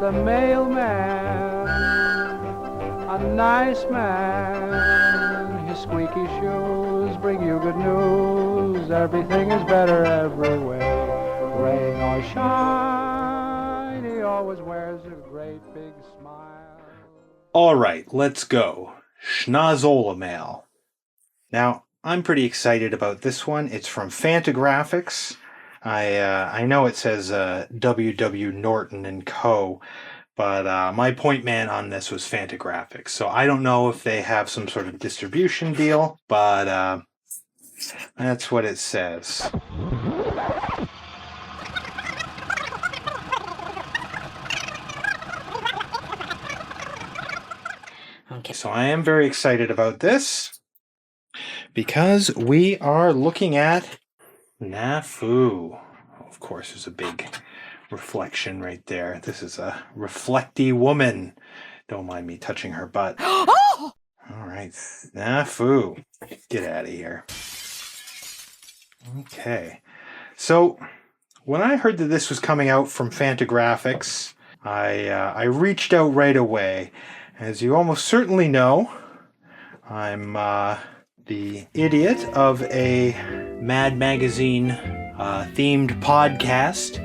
the mailman, a nice man. His squeaky shoes bring you good news. Everything is better everywhere. Rain or shine, he always wears a great big smile. All right, let's go. Schnozzolamail. Now, I'm pretty excited about this one. It's from Fantagraphics. I know it says W.W. Norton and Co., but my point man on this was Fantagraphics. So I don't know if they have some sort of distribution deal, but that's what it says. Okay. So I am very excited about this because we are looking at Snafu. Of course, there's a big reflection right there. This is a reflecty woman. Don't mind me touching her butt. Oh! All right, Snafu. Get out of here. Okay. So when I heard that this was coming out from Fantagraphics, I reached out right away. As you almost certainly know, I'm the idiot of a Mad Magazine themed podcast,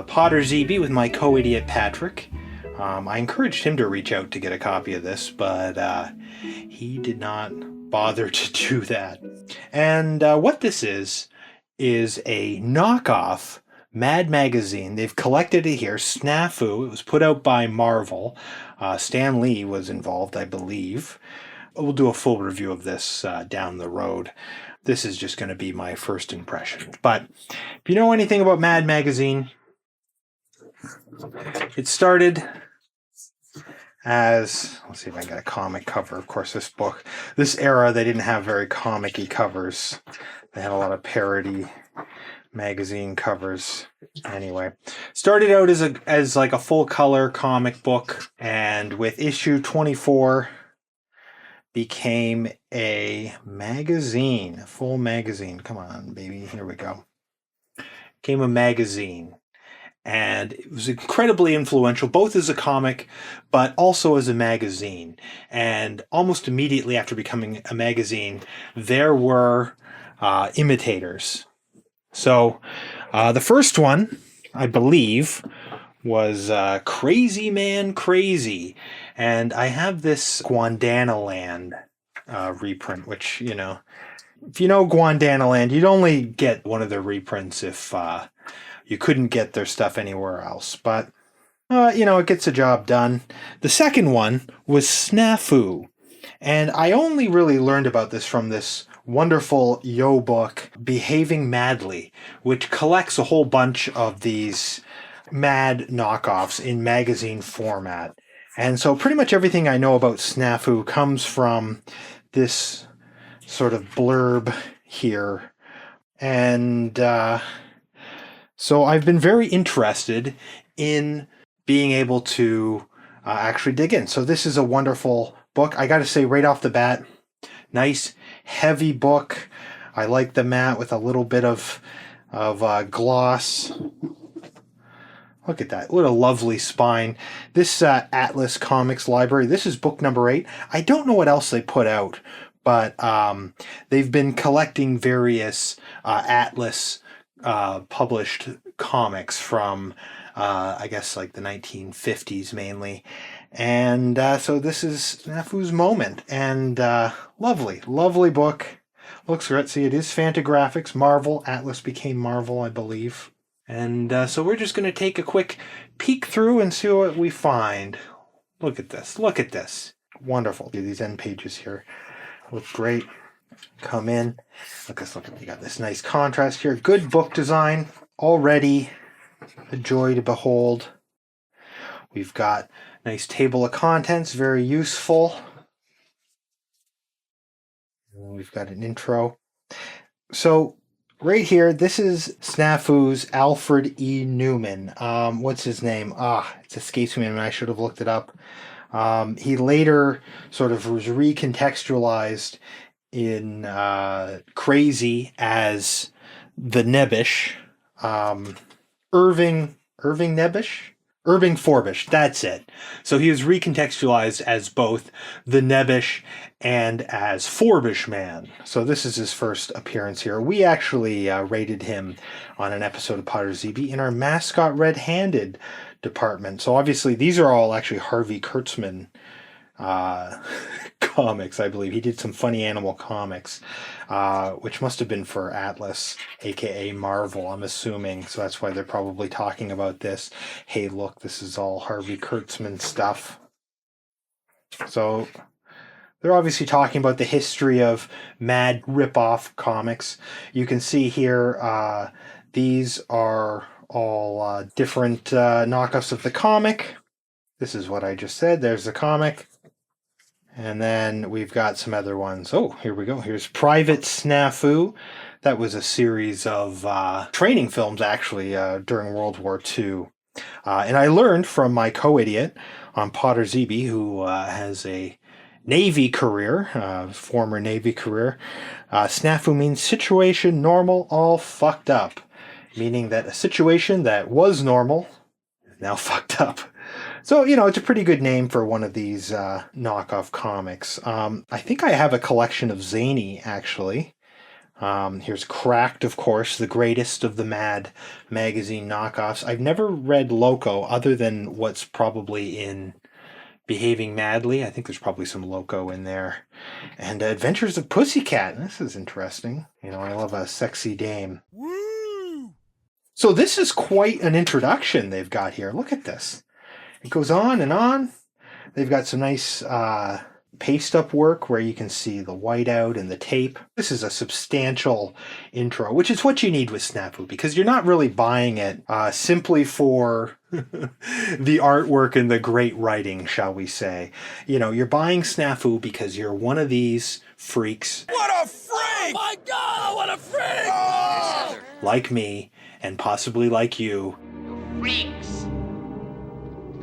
Potter ZB, with my co-idiot Patrick. I encouraged him to reach out to get a copy of this, but he did not bother to do that. And what this is a knockoff Mad Magazine. They've collected it here, Snafu. It was put out by Marvel. Stan Lee was involved, I believe. We'll do a full review of this down the road. This is just going to be my first impression. But if you know anything about Mad Magazine, it started as, let's see if I can get a comic cover. Of course, this era, they didn't have very comic-y covers. They had a lot of parody magazine covers. Anyway, started out as like a full color comic book, and with issue 24 became a magazine, a full magazine. Come on, baby, here we go. Became a magazine, and it was incredibly influential, both as a comic but also as a magazine. And almost immediately after becoming a magazine, there were imitators. So the first one, I believe, was Crazy Man Crazy. And I have this Guandanaland reprint, which, you know, if you know Guandanaland, you'd only get one of their reprints if you couldn't get their stuff anywhere else. But, you know, it gets the job done. The second one was Snafu. And I only really learned about this from this wonderful Yo book, Behaving Madly, which collects a whole bunch of these mad knockoffs in magazine format. And so pretty much everything I know about Snafu comes from this sort of blurb here. And so I've been very interested in being able to actually dig in. So this is a wonderful book. I got to say right off the bat, nice heavy book. I like the mat with a little bit of gloss. Look at that. What a lovely spine. This Atlas Comics Library, this is book number 8. I don't know what else they put out, but they've been collecting various Atlas published comics from, I guess, like the 1950s mainly. And so this is Snafu's moment. And lovely, lovely book. Looks great. See, it is Fantagraphics. Marvel. Atlas became Marvel, I believe. And so we're just going to take a quick peek through and see what we find. Look at this. Look at this. Wonderful. These end pages here look great. Come in. Look at we got this nice contrast here. Good book design. Already a joy to behold. We've got nice table of contents. Very useful. And we've got an intro. So right here, this is Snafu's Alfred E. Newman. What's his name? It escapes me and I should have looked it up. He later sort of was recontextualized in Crazy as the Nebbish. Irving Nebbish? Irving Forbish, that's it. So he was recontextualized as both the Nebbish and as Forbish Man. So this is his first appearance here. We actually rated him on an episode of Potter ZB in our Mascot Red-Handed department. So obviously these are all actually Harvey Kurtzman comics, I believe. He did some Funny Animal comics, which must have been for Atlas, aka Marvel, I'm assuming. So that's why they're probably talking about this. Hey, look, this is all Harvey Kurtzman stuff. So they're obviously talking about the history of Mad rip-off comics. You can see here, these are all different knockoffs of the comic. This is what I just said. There's the comic. And then we've got some other ones. Oh, here we go. Here's Private Snafu. That was a series of training films, actually, during World War II. And I learned from my co-idiot on Potter ZB, who has a Navy career, former Navy career. Snafu means situation, normal, all fucked up. Meaning that a situation that was normal is now fucked up. So, you know, it's a pretty good name for one of these knockoff comics. I think I have a collection of Zany, actually. Here's Cracked, of course, the greatest of the Mad magazine knockoffs. I've never read Loco other than what's probably in Behaving Madly. I think there's probably some Loco in there. And Adventures of Pussycat. This is interesting. You know, I love a sexy dame. Woo! So this is quite an introduction they've got here. Look at this. It goes on and on. They've got some nice paste-up work where you can see the whiteout and the tape. This is a substantial intro, which is what you need with Snafu, because you're not really buying it simply for the artwork and the great writing, shall we say. You know, you're buying Snafu because you're one of these freaks. What a freak! Oh my God, what a freak! Oh! Like me, and possibly like you. Freaks!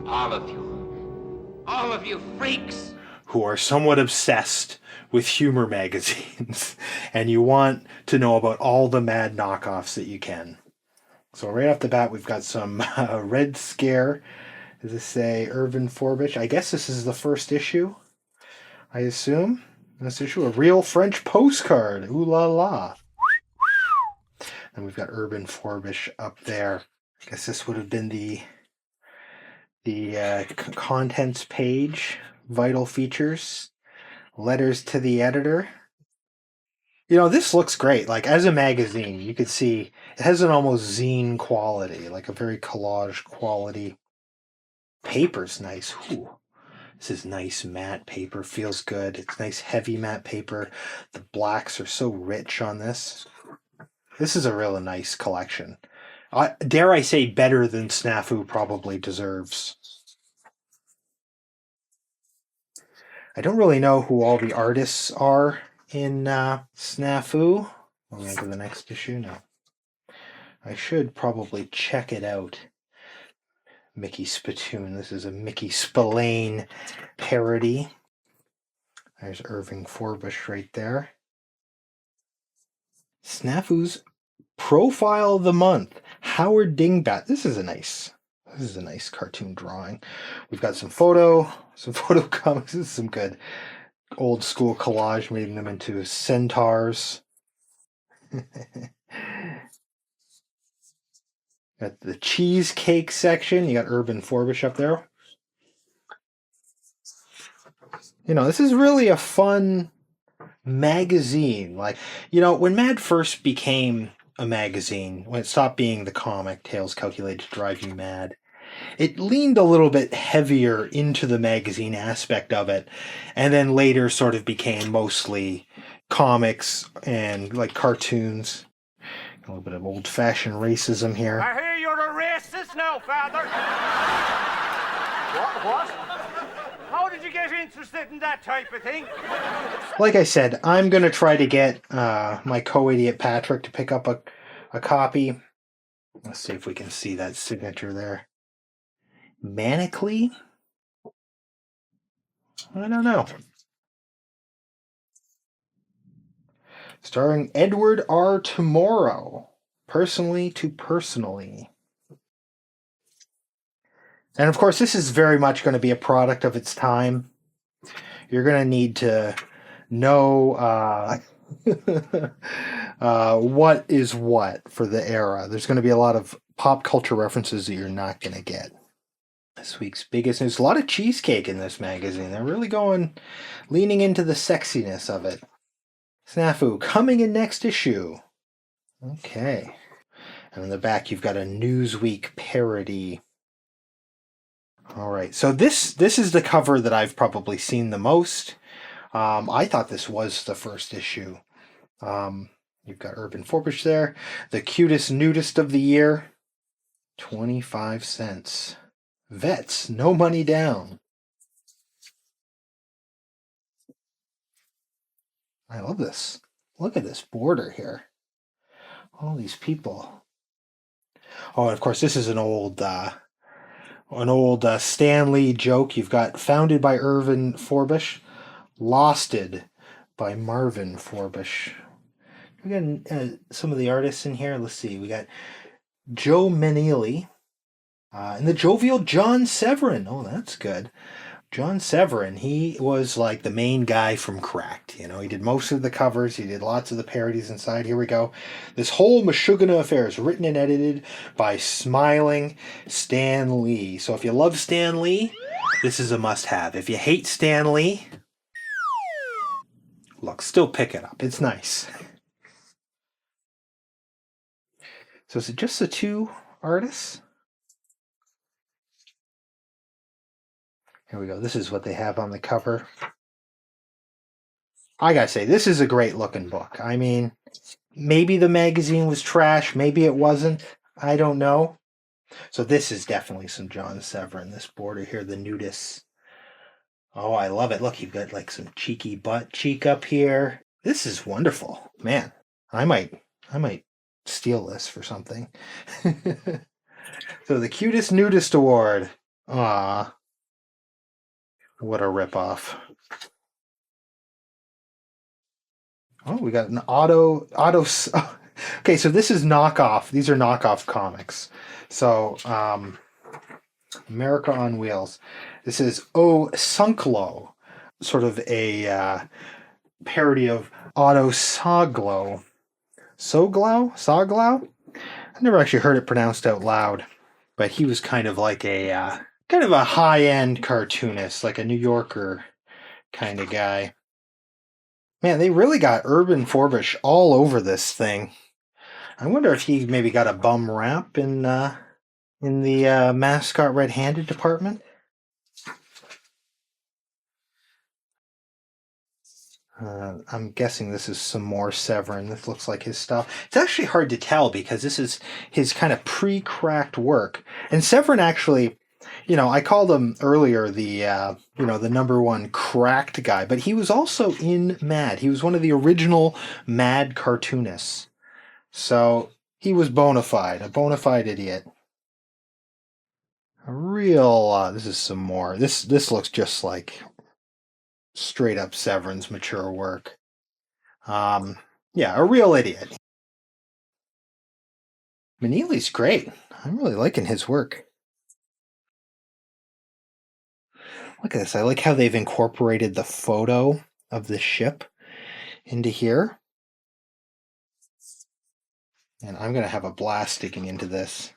All of you freaks, who are somewhat obsessed with humor magazines, and you want to know about all the Mad knockoffs that you can. So right off the bat, we've got some Red Scare. Does this say Irvin Forbish? I guess this is the first issue, I assume. This issue, a real French postcard. Ooh la la. And we've got Irvin Forbish up there. I guess this would have been the contents page, vital features, letters to the editor. You know, this looks great. Like, as a magazine, you could see it has an almost zine quality, like a very collage quality. Paper's nice. Ooh, this is nice matte paper. Feels good. It's nice heavy matte paper. The blacks are so rich on this. This is a really nice collection. Dare I say, better than Snafu probably deserves. I don't really know who all the artists are in Snafu. I'm going to the next issue now. I should probably check it out. Mickey Spittoon. This is a Mickey Spillane parody. There's Irving Forbish right there. Snafu's Profile of the Month. Howard Dingbat. This is a nice cartoon drawing. We've got some photo comics. This is some good old school collage, making them into centaurs. Got the cheesecake section. You got Urban Forbish up there. You know, this is really a fun magazine. Like, you know, when Mad first became a magazine, when it stopped being the comic Tales Calculated to Drive You Mad, it leaned a little bit heavier into the magazine aspect of it, and then later sort of became mostly comics and like cartoons. A little bit of old-fashioned racism here. I hear you're a racist now, Father. What? How did you get interested in that type of thing? Like I said, I'm going to try to get my co-idiot Patrick to pick up a copy. Let's see if we can see that signature there. Manically? I don't know. Starring Edward R. Tomorrow. Personally to Personally. And of course, this is very much going to be a product of its time. You're going to need to know what is what for the era. There's going to be a lot of pop culture references that you're not going to get. This week's biggest news. A lot of cheesecake in this magazine. They're really leaning into the sexiness of it. Snafu, coming in next issue. Okay. And in the back, you've got a Newsweek parody. All right. So this is the cover that I've probably seen the most. I thought this was the first issue. You've got Urban Forbush there. The cutest nudist of the year. 25 cents. Vets, no money down. I love this. Look at this border here. All these people. Oh, and of course, this is an old Stan Lee joke. You've got founded by Irvin Forbush, losted by Marvin Forbush. We got some of the artists in here. Let's see. We got Joe Menili and the jovial John Severin. Oh, that's good. John Severin, he was like the main guy from Cracked. You know, he did most of the covers. He did lots of the parodies inside. Here we go. This whole Meshuggah affair is written and edited by smiling Stan Lee. So if you love Stan Lee, this is a must-have. If you hate Stan Lee, look, still pick it up. It's nice. So is it just the two artists? Here we go. This is what they have on the cover. I gotta say, this is a great looking book. I mean, maybe the magazine was trash. Maybe it wasn't. I don't know. So this is definitely some John Severin. This border here, the nudists. Oh, I love it. Look, you've got like some cheeky butt cheek up here. This is wonderful. Man, I might steal this for something. So the cutest nudist award. Ah. What a ripoff. Oh, we got an auto. Okay, so this is knockoff. These are knockoff comics. So, America on Wheels. This is Oh Sunklo, sort of a parody of Otto Soglo. Soglo? I never actually heard it pronounced out loud, but he was kind of like a high-end cartoonist, like a New Yorker kind of guy. Man, they really got Urban Forbush all over this thing. I wonder if he maybe got a bum rap in the mascot red-handed department. I'm guessing this is some more Severin. This looks like his style. It's actually hard to tell because this is his kind of pre-cracked work. And Severin actually, you know, I called him earlier the number one cracked guy, but he was also in Mad. He was one of the original Mad cartoonists. So he was a bona fide idiot. A real, this is some more. This looks just like straight up Severin's mature work. Yeah, a real idiot. Menili's great. I'm really liking his work. Look at this. I like how they've incorporated the photo of the ship into here. And I'm going to have a blast digging into this.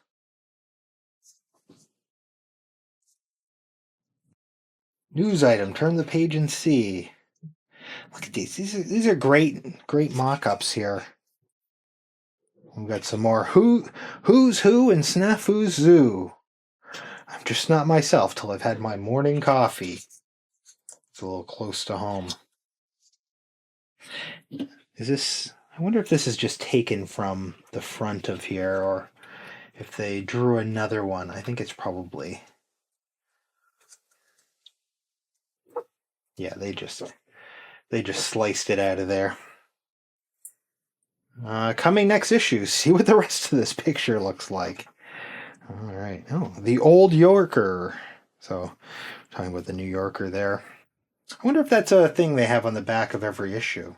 News item. Turn the page and see. Look at these. These are great mock-ups here. We've got some more Who's Who in Snafu's Zoo. I'm just not myself till I've had my morning coffee. It's a little close to home. Is this... I wonder if this is just taken from the front of here or if they drew another one. I think it's probably... Yeah, they just sliced it out of there. Coming next issue, see what the rest of this picture looks like. All right. Oh, the Old Yorker. So, talking about the New Yorker there. I wonder if that's a thing they have on the back of every issue.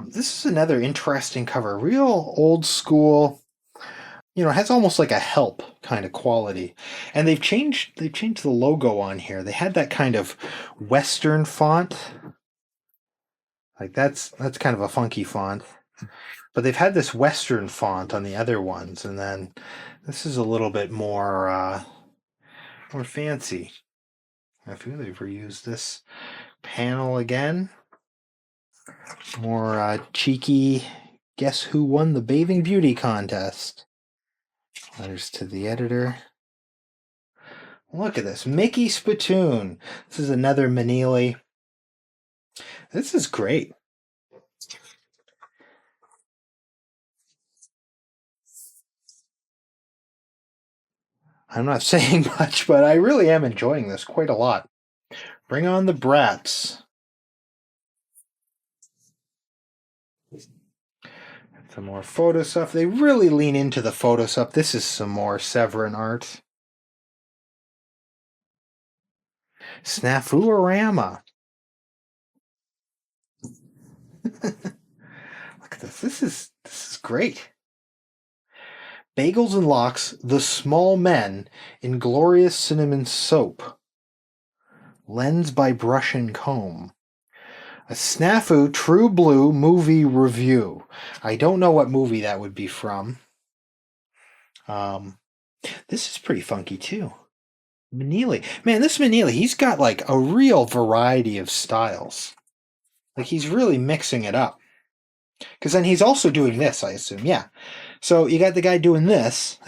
This is another interesting cover. Real old school you know, it has almost like a help kind of quality. And they've changed the logo on here. They had that kind of Western font. Like that's kind of a funky font. But they've had this Western font on the other ones, and then this is a little bit more fancy. I feel they've reused this panel again. More cheeky. Guess who won the bathing beauty contest? Letters to the editor. Look at this. Mickey Spittoon. This is another Manili. This is great. I'm not saying much, but I really am enjoying this quite a lot. Bring on the brats. Some more photo stuff. They really lean into the photo stuff. This is some more Severin art. Snafu-orama. Look at this. This is great. Bagels and Lox, The Small Men in Glorious Cinnamon Soap. Lens by Brush and Comb. A Snafu True Blue movie review. I don't know what movie that would be from. This is pretty funky too. Manili. Man, this Manili, he's got like a real variety of styles. Like he's really mixing it up. Because then he's also doing this, I assume. Yeah. So you got the guy doing this.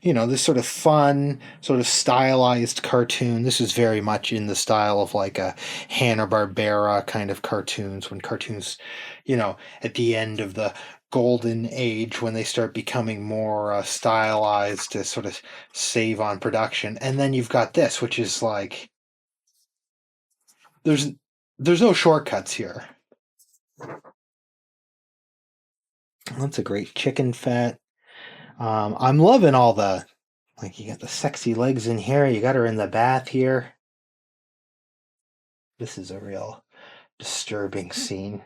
You know, this sort of fun, sort of stylized cartoon. This is very much in the style of like a Hanna-Barbera kind of cartoons, when cartoons, you know, at the end of the golden age, when they start becoming more stylized to sort of save on production. And then you've got this, which is like, there's no shortcuts here. That's a great chicken fat. I'm loving all the, like, you got the sexy legs in here. You got her in the bath here. This is a real disturbing scene.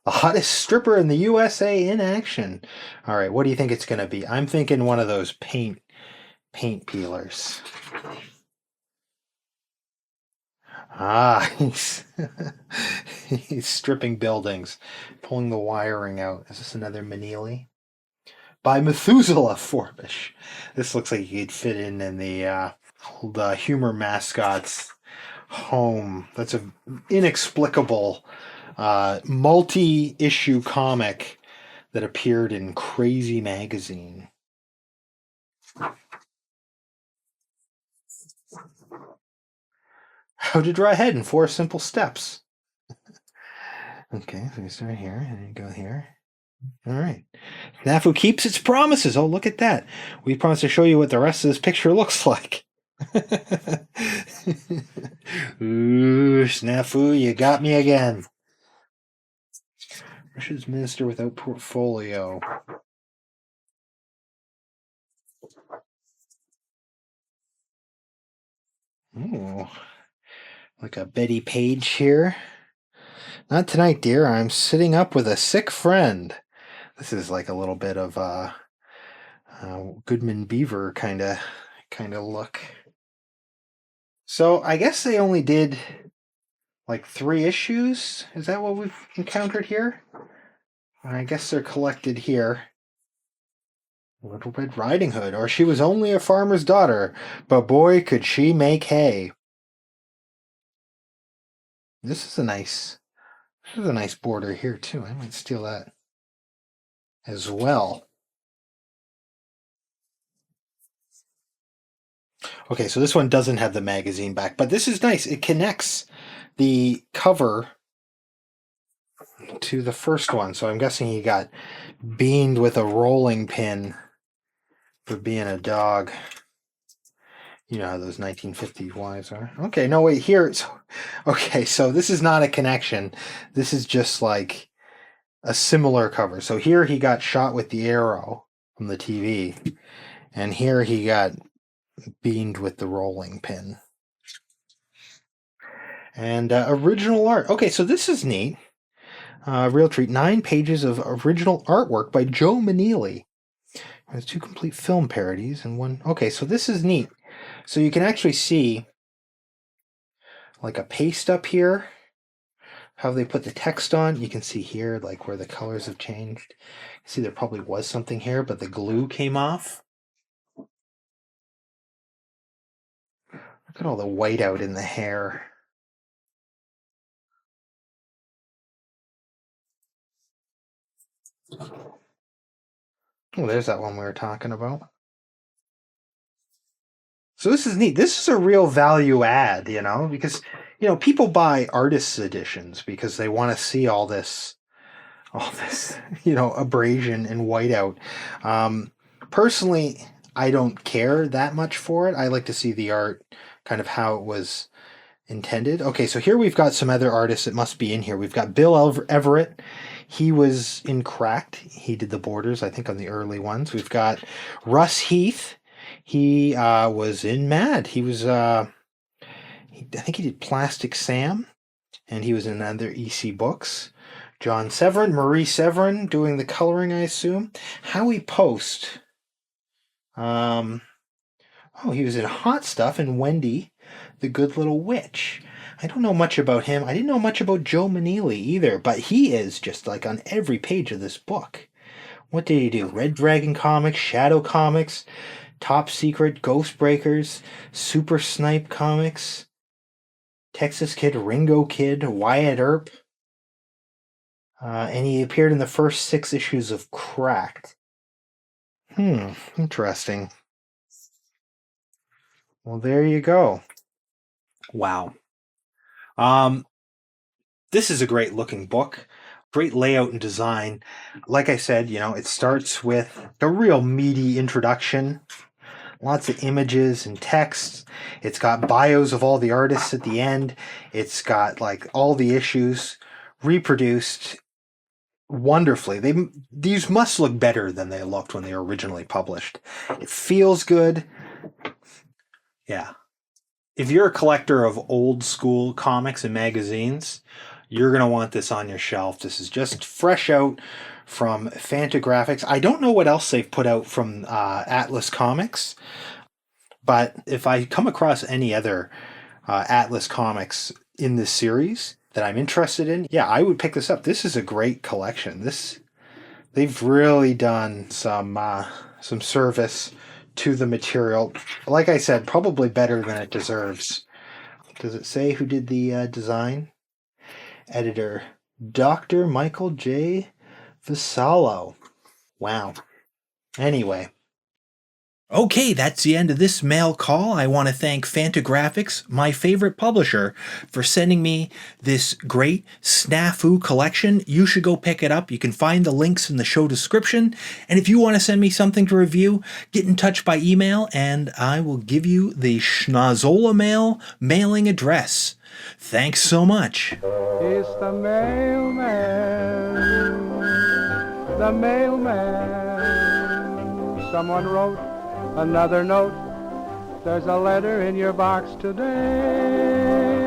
The hottest stripper in the USA in action. All right, what do you think it's going to be? I'm thinking one of those paint peelers. Ah, he's stripping buildings, pulling the wiring out. Is this another Manili? By Methuselah Forbish. This looks like he could fit in the humor mascot's home. That's an inexplicable multi-issue comic that appeared in Crazy Magazine. How to draw a head in 4 simple steps. Okay, so you start here and you go here. All right. Snafu keeps its promises. Oh, look at that. We promised to show you what the rest of this picture looks like. Ooh, Snafu, you got me again. Russia's minister without portfolio. Ooh, like a Betty Page here. Not tonight, dear. I'm sitting up with a sick friend. This is like a little bit of a Goodman Beaver kind of look. So I guess they only did like 3 issues. Is that what we've encountered here? I guess they're collected here. Little Red Riding Hood, or she was only a farmer's daughter, but boy, could she make hay. This is a nice border here too. I might steal that as well. Okay, so this one doesn't have the magazine back, but this is nice. It connects the cover to the first one, so I'm guessing he got beamed with a rolling pin for being a dog. You know how those 1950s wives are. Okay, no, wait, here it's... Okay, so this is not a connection. This is just like a similar cover. So here he got shot with the arrow from the TV, and here he got beamed with the rolling pin. And original art. Okay, so this is neat. Real treat. 9 pages of original artwork by Joe Maneely. There's 2 complete film parodies and 1. Okay, so this is neat. So you can actually see like a paste up here, how they put the text on. You can see here like where the colors have changed. See, there probably was something here, but the glue came off. Look at all the whiteout in the hair. Oh, there's that one we were talking about. So this is neat. This is a real value add, because, people buy artists' editions because they want to see all this, abrasion and whiteout. Personally, I don't care that much for it. I like to see the art kind of how it was intended. Okay, so here we've got some other artists that must be in here. We've got Bill Everett. He was in Cracked. He did the borders, I think, on the early ones. We've got Russ Heath. He was in Mad. He was, I think he did Plastic Sam, and he was in other EC books. John Severin, Marie Severin, doing the coloring, I assume. Howie Post. He was in Hot Stuff and Wendy, the Good Little Witch. I don't know much about him. I didn't know much about Joe Maneely either, but he is just like on every page of this book. What did he do? Red Dragon Comics, Shadow Comics, Top Secret, Ghost Breakers, Super Snipe Comics, Texas Kid, Ringo Kid, Wyatt Earp. And he appeared in the first 6 issues of Cracked. Interesting. Well, there you go. Wow. This is a great looking book. Great layout and design. Like I said, it starts with a real meaty introduction. Lots of images and text. It's got bios of all the artists at the end. It's got like all the issues reproduced wonderfully. These must look better than they looked when they were originally published. It feels good. Yeah. If you're a collector of old school comics and magazines, you're going to want this on your shelf. This is just fresh out from Fantagraphics. I don't know what else they've put out from Atlas Comics, but if I come across any other Atlas Comics in this series that I'm interested in, I would pick this up. This is a great collection. They've really done some service to the material. Like I said, probably better than it deserves. Does it say who did the design? Editor, Dr. Michael J. Vassallo. Wow. Anyway. Okay, that's the end of this mail call. I want to thank Fantagraphics, my favorite publisher, for sending me this great Snafu collection. You should go pick it up. You can find the links in the show description. And if you want to send me something to review, get in touch by email and I will give you the Schnozzolamail mailing address. Thanks so much. It's the mailman, the mailman. Someone wrote another note. There's a letter in your box today.